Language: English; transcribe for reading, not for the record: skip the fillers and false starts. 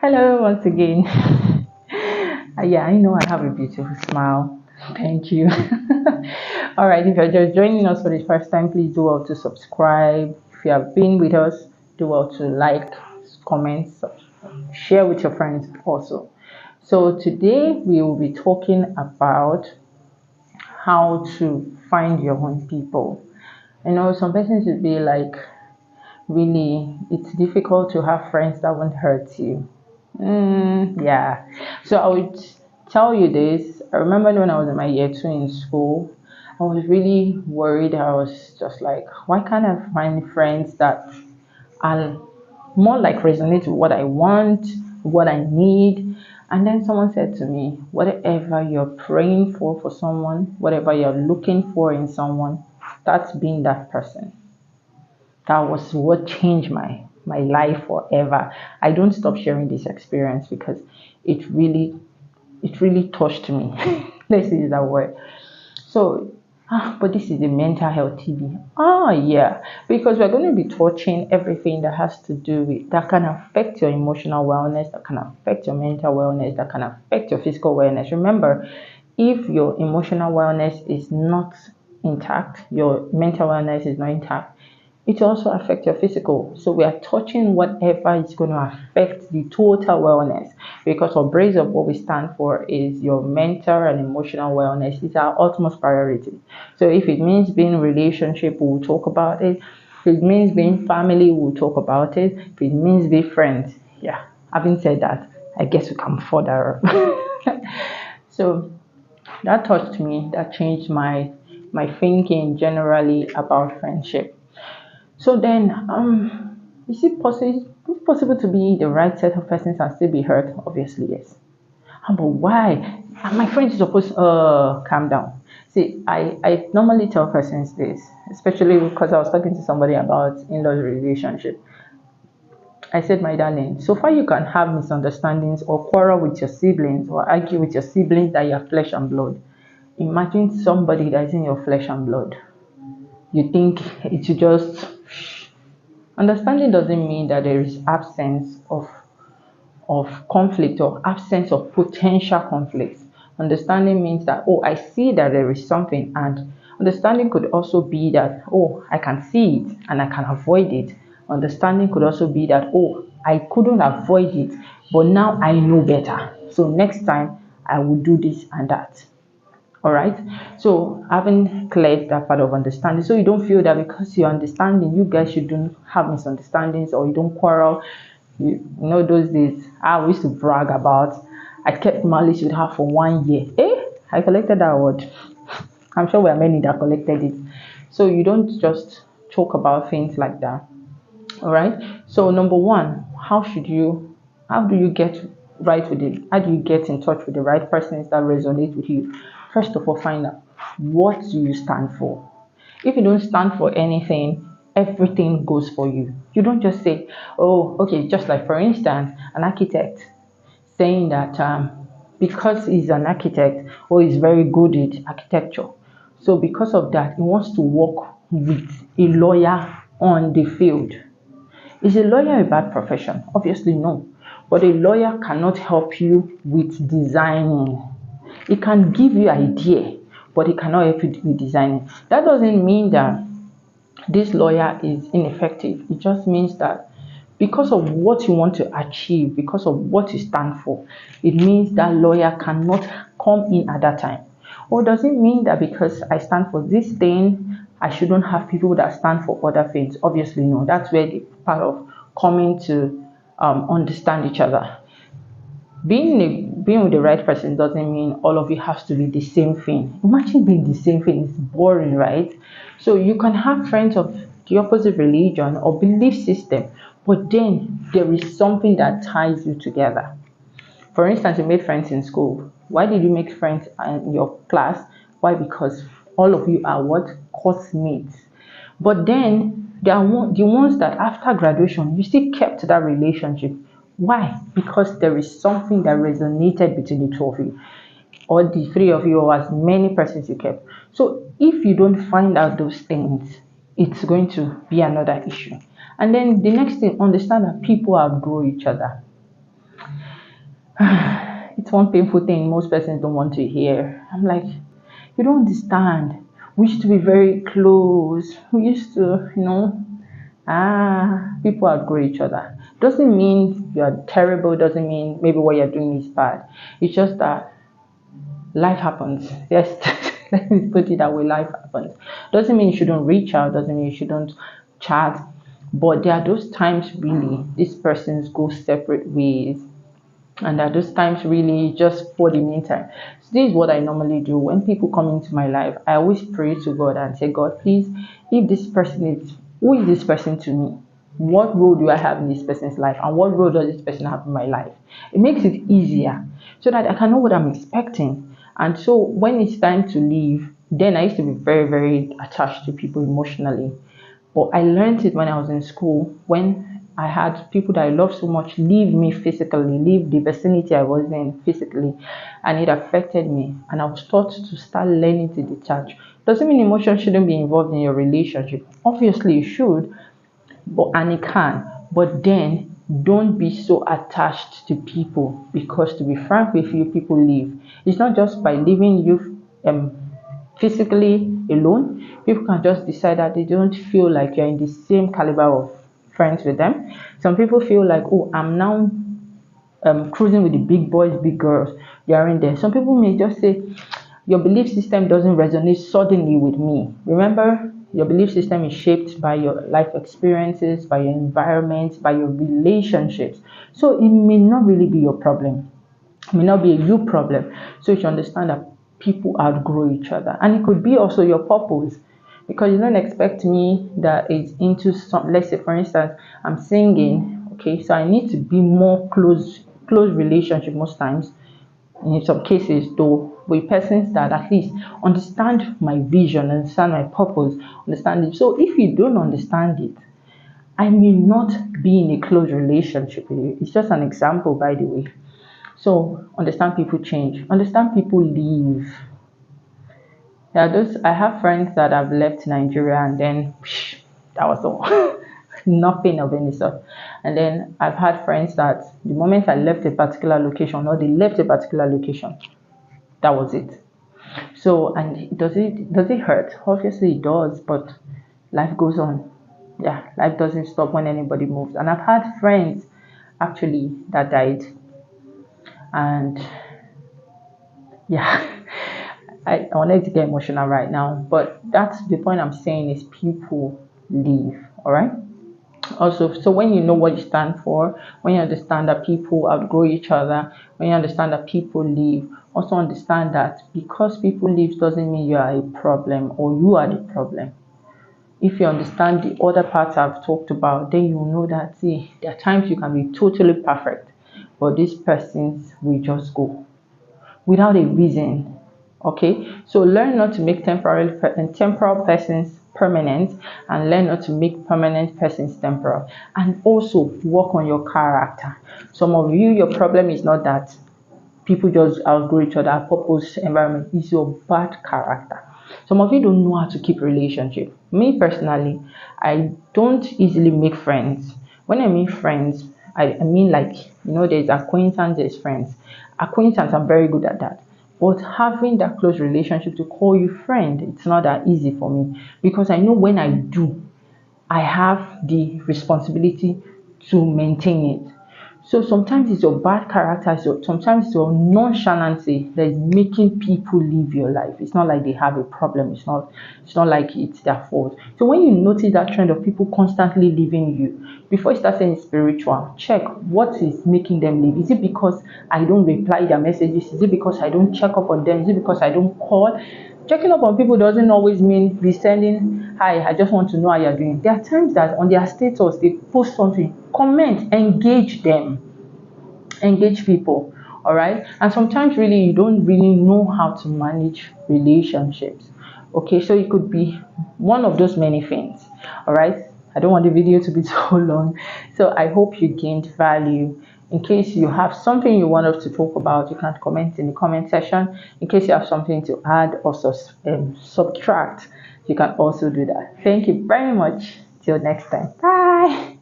Hello, once again. Yeah, I know I have a beautiful smile. Thank you. All right, if you're just joining us for the first time, please do well to subscribe. If you have been with us, do well to like, comment, share with your friends also. So, today we will be talking about how to find your own people. Some persons would be like, really, it's difficult to have friends that won't hurt you. Yeah. So I would tell you this. I remember when I was in my year two in school, I was really worried. I was just like, why can't I find friends that are more like resonate with what I want, what I need? And then someone said to me, whatever you're praying for someone, whatever you're looking for in someone, that's being that person. That was what changed my life forever. I don't stop sharing this experience because it really it really touched me. Let's use that word. So but this is a mental health TV. Yeah, because we're going to be touching everything that has to do with that can affect your emotional wellness, that can affect your mental wellness, that can affect your physical wellness. Remember, if your emotional wellness is not intact, your mental wellness is not intact, it also affects your physical. So we are touching whatever is going to affect the total wellness because our brace of what we stand for is your mental and emotional wellness. It's our utmost priority. So if it means being in a relationship, we'll talk about it. If it means being family, we'll talk about it. If it means be friends, yeah. Having said that, I guess we come further. So that touched me. That changed my thinking generally about friendship. So then, is it possible to be the right set of persons and still be hurt? Obviously, yes. But why? My friend is supposed calm down. See, I normally tell persons this, especially because I was talking to somebody about in-laws relationship. I said, my darling, so far you can have misunderstandings or quarrel with your siblings or argue with your siblings that you're flesh and blood. Imagine somebody that's in your flesh and blood. You think it should just understanding doesn't mean that there is absence of conflict or absence of potential conflict. Understanding means that, oh, I see that there is something, and understanding could also be that, oh, I can see it and I can avoid it. Understanding could also be that, oh, I couldn't avoid it, but now I know better. So next time I will do this and that. All right. So having cleared that part of understanding, so you don't feel that because you're understanding, you guys shouldn't have misunderstandings or you don't quarrel. You know those days I used to brag about. I kept malice with her for 1 year. I collected that award. I'm sure there are many that collected it. So you don't just talk about things like that. All right. So number one, how do you get right with it? How do you get in touch with the right persons that resonate with you? First of all, find out what do you stand for. If you don't stand for anything, everything goes for you. You don't just say, oh, okay, just like for instance, an architect saying that because he's an architect or he's very good at architecture, so because of that, he wants to work with a lawyer on the field. Is a lawyer a bad profession? Obviously, no. But a lawyer cannot help you with designing. It can give you idea, but it cannot help you with designing. That doesn't mean that this lawyer is ineffective. It just means that because of what you want to achieve, because of what you stand for, it means that lawyer cannot come in at that time. Or does it mean that because I stand for this thing, I shouldn't have people that stand for other things? Obviously, no. That's where the part of coming to understand each other. Being with the right person doesn't mean all of you have to be the same thing. Imagine being the same thing is boring, right? So you can have friends of the opposite religion or belief system, but then there is something that ties you together. For instance, you made friends in school. Why did you make friends in your class? Why? Because all of you are what? Course mates. But then there are the ones that after graduation you still kept that relationship. Why? Because there is something that resonated between the two of you, or the three of you, or as many persons you kept. So if you don't find out those things, it's going to be another issue. And then the next thing, understand that people outgrow each other. It's one painful thing most persons don't want to hear. I'm like, you don't understand. We used to be very close. We used to, people outgrow each other. Doesn't mean you're terrible, doesn't mean maybe what you're doing is bad. It's just that life happens. Yes, let me put it that way, life happens. Doesn't mean you shouldn't reach out, doesn't mean you shouldn't chat. But there are those times really these persons go separate ways, and at those times really just for the meantime. So this is what I normally do when people come into my life. I always pray to God and say, God, please, if this person is, who is this person to me? What role do I have in this person's life, and what role does this person have in my life? It makes it easier so that I can know what I'm expecting. And so when it's time to leave, then I used to be very, very attached to people emotionally. But I learned it when I was in school, when I had people that I love so much leave me physically, leave the vicinity I was in physically, and it affected me. And I was taught to start learning to detach. Doesn't mean emotion shouldn't be involved in your relationship. Obviously, it should, but and it can. But then don't be so attached to people, because to be frank with you, people leave. It's not just by leaving you physically alone. People can just decide that they don't feel like you're in the same caliber of friends with them. Some people feel like, oh, I'm now cruising with the big boys, big girls. They are in there. Some people may just say, your belief system doesn't resonate suddenly with me. Remember, your belief system is shaped by your life experiences, by your environment, by your relationships. So it may not really be your problem. It may not be a you problem. So you should understand that people outgrow each other. And it could be also your purpose. Because you don't expect me that it's into some, let's say for instance, I'm singing, okay, so I need to be more close relationship most times, in some cases though, with persons that at least understand my vision, understand my purpose, understand it. So if you don't understand it, I may not be in a close relationship with you. It's just an example, by the way. So understand people change, understand people leave. Yeah, those I have friends that have left Nigeria and then that was all. Nothing of any sort. And then I've had friends that the moment I left a particular location or they left a particular location, that was it. So, and does it hurt? Obviously it does, but life goes on. Yeah, life doesn't stop when anybody moves. And I've had friends actually that died, and yeah, I wanted to get emotional right now, but that's the point I'm saying is people leave, all right? Also, so when you know what you stand for, when you understand that people outgrow each other, when you understand that people leave, also understand that because people leave doesn't mean you are a problem or you are the problem. If you understand the other parts I've talked about, then you know that, see, there are times you can be totally perfect, but these persons will just go without a reason. Okay, so learn not to make temporal persons permanent, and learn not to make permanent persons temporal, and also work on your character. Some of you, your problem is not that people just outgrow each other, purpose, environment, is your bad character. Some of you don't know how to keep relationship. Me personally, I don't easily make friends. When I mean friends, I mean like, there's acquaintance, there's friends. Acquaintance, I'm very good at that. But having that close relationship to call you friend, it's not that easy for me, because I know when I do, I have the responsibility to maintain it. So sometimes it's your bad character, sometimes it's your nonchalancy that is making people leave your life. It's not like they have a problem. It's not like it's their fault. So when you notice that trend of people constantly leaving you, before you start saying it's spiritual, check what is making them leave. Is it because I don't reply their messages? Is it because I don't check up on them? Is it because I don't call? Checking up on people doesn't always mean be sending, hi, I just want to know how you're doing. There are times that on their status, they post something, comment, engage them, engage people, all right? And sometimes really, you don't really know how to manage relationships. Okay, so it could be one of those many things, all right? I don't want the video to be so long. So I hope you gained value. In case you have something you want us to talk about, you can comment in the comment section. In case you have something to add or subtract, you can also do that. Thank you very much. Till next time. Bye.